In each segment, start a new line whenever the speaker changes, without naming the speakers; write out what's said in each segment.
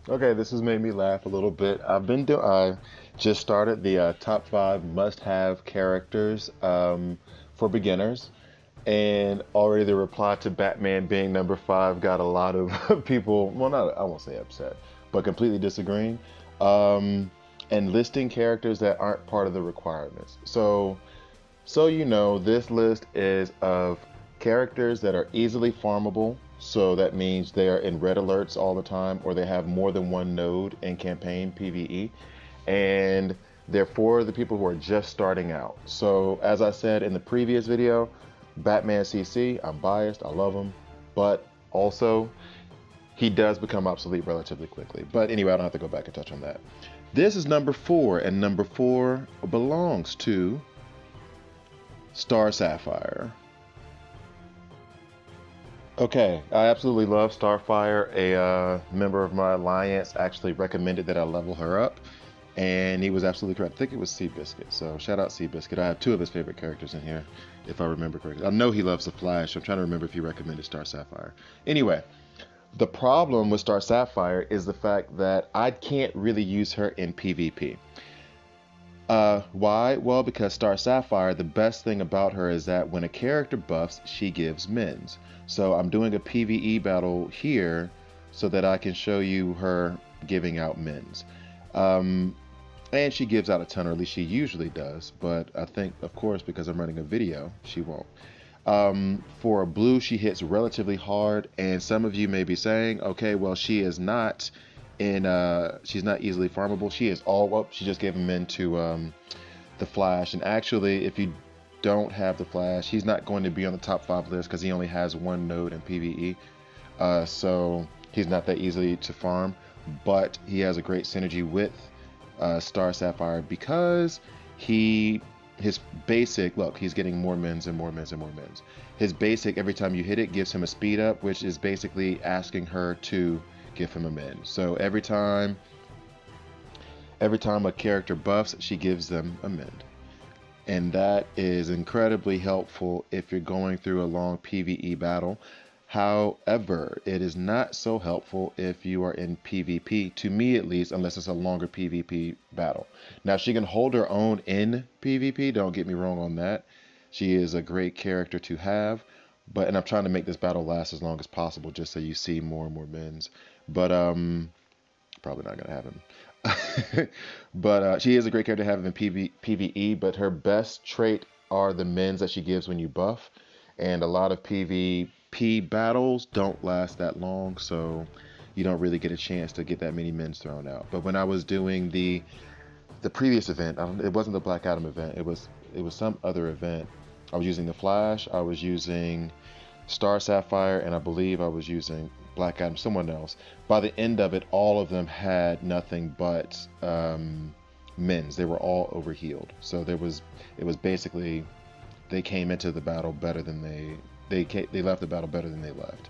Okay, this has made me laugh a little bit. I just started the top five must-have characters for beginners, and already the reply to Batman being number five got a lot of people. Well, not I won't say upset, but completely disagreeing, and listing characters that aren't part of the requirements. So this list is of characters that are easily farmable. So that means they are in red alerts all the time, or they have more than one node in campaign PvE. And they're for the people who are just starting out. So as I said in the previous video, Batman CC, I'm biased, I love him, but also he does become obsolete relatively quickly. But anyway, I don't have to go back and touch on that. This is number four, and number four belongs to Star Sapphire. Okay, I absolutely love Starfire. A member of my alliance actually recommended that I level her up, and he was absolutely correct. I think it was Seabiscuit, so shout out Seabiscuit. I have two of his favorite characters in here, if I remember correctly. I know he loves the Flash. I'm trying to remember if he recommended Star Sapphire. Anyway, the problem with Star Sapphire is the fact that I can't really use her in PvP. Why? Well, because Star Sapphire, the best thing about her is that when a character buffs, she gives mins. So I'm doing a PvE battle here so that I can show you her giving out mins. Um, and she gives out a ton, or at least she usually does. But I think, of course, because I'm running a video, she won't. For a blue, she hits relatively hard, and some of you may be saying, okay, well, she is not she's not easily farmable. She is all up. She just gave him into the Flash, and actually, if you don't have the Flash, he's not going to be on the top five list because he only has one node in PvE. So he's not that easily to farm, but he has a great synergy with Star Sapphire because his basic, look, he's getting more mins and more mins and more mins. His basic, every time you hit it, gives him a speed up, which is basically asking her to give him a min. So every time a character buffs, she gives them a min. And that is incredibly helpful if you're going through a long PvE battle. However, it is not so helpful if you are in PvP, to me at least, unless it's a longer PvP battle. Now, she can hold her own in PvP, don't get me wrong on that. She is a great character to have, and I'm trying to make this battle last as long as possible just so you see more and more mins. But probably not gonna happen. But she is a great character to have in PvE, but her best trait are the mins that she gives when you buff, and a lot of PvP battles don't last that long, so you don't really get a chance to get that many mins thrown out. But when I was doing the previous event, it wasn't the Black Adam event. It was some other event. I was using the Flash. I was using Star Sapphire, and I believe I was using Black Adam, someone else. By the end of it, all of them had nothing but mins. They were all overhealed. So it was basically they came into the battle better than they left the battle better than they left.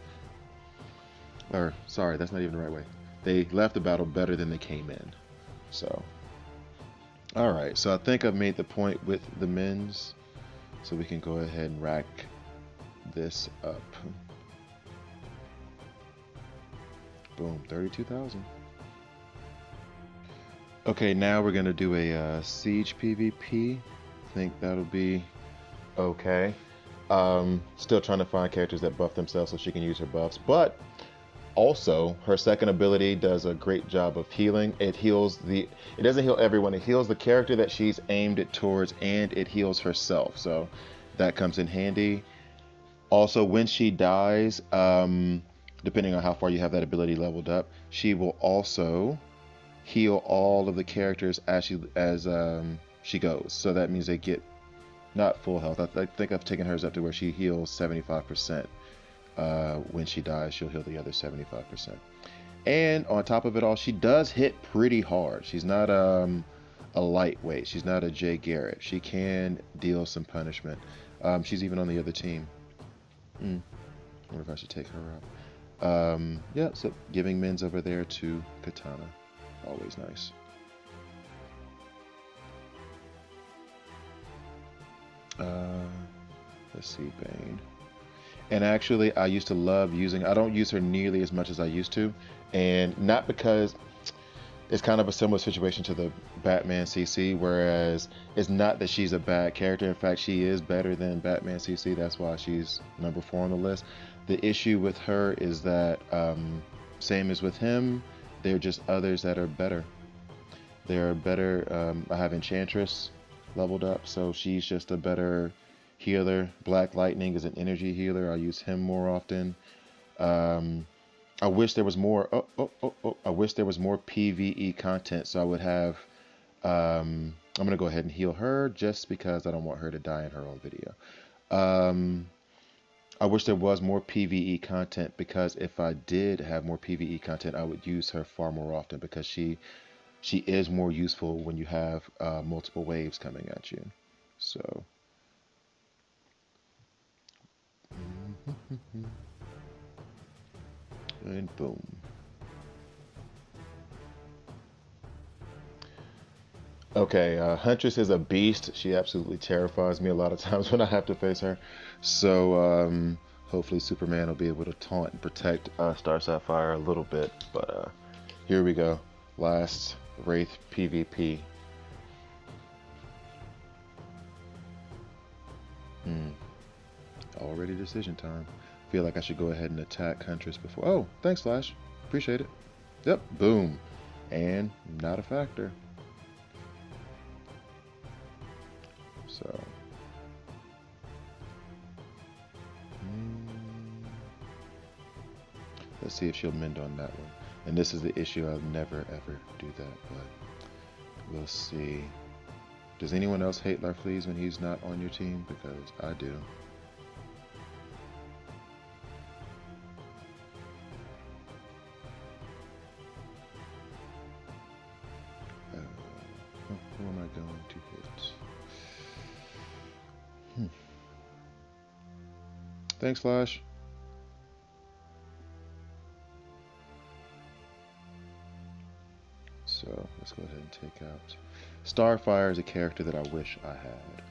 Or sorry, that's not even the right way. They left the battle better than they came in. So all right, so I think I've made the point with the mins, so we can go ahead and rack this up. Boom, 32,000. Okay, now we're gonna do a siege PvP. I think that'll be okay. Still trying to find characters that buff themselves so she can use her buffs, but also her second ability does a great job of healing. It doesn't heal everyone, it heals the character that she's aimed it towards, and it heals herself, so that comes in handy. Also, when she dies, depending on how far you have that ability leveled up, she will also heal all of the characters as she goes. So that means they get not full health. I think I've taken hers up to where she heals 75%. When she dies, she'll heal the other 75%. And on top of it all, she does hit pretty hard. She's not a lightweight. She's not a Jay Garrett. She can deal some punishment. She's even on the other team. I wonder if I should take her out. Yeah, so giving mins over there to Katana. Always nice. Let's see, Bane. And actually, I used to love using. I don't use her nearly as much as I used to, and not because it's kind of a similar situation to the Batman CC, whereas it's not that she's a bad character. In fact, she is better than Batman CC. That's why she's number 4 on the list. The issue with her is that, same as with him, there are just others that are better. They're better. I have Enchantress leveled up, so she's just a better healer. Black Lightning is an energy healer. I use him more often. Um, I wish there was more. I wish there was more PVE content, so I would have. I'm gonna go ahead and heal her just because I don't want her to die in her own video. Um, I wish there was more PVE content, because if I did have more PVE content, I would use her far more often, because she is more useful when you have multiple waves coming at you. So. And boom. Okay, Huntress is a beast. She absolutely terrifies me a lot of times when I have to face her. So hopefully Superman will be able to taunt and protect Star Sapphire a little bit. But here we go. Last Wraith PvP. Already decision time. Feel like I should go ahead and attack Huntress before. Oh, thanks, Flash. Appreciate it. Yep, boom. And not a factor. So. Let's see if she'll mend on that one. And this is the issue. I'll never ever do that, but we'll see. Does anyone else hate Larfleeze when he's not on your team? Because I do. Who am I going to hit? Thanks, Flash. So let's go ahead and take out. Starfire is a character that I wish I had.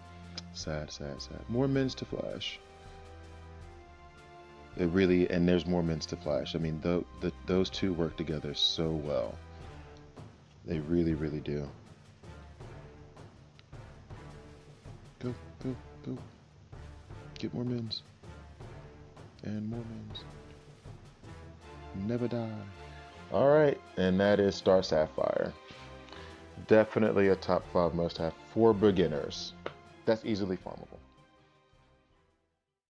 Sad, sad, sad. More mins to Flash. It really, and there's more mins to Flash. I mean, those two work together so well. They really, really do. Go, go, go. Get more mins. And more mins. Never die. Alright, and that is Star Sapphire. Definitely a top 5 must-have for beginners. That's easily farmable.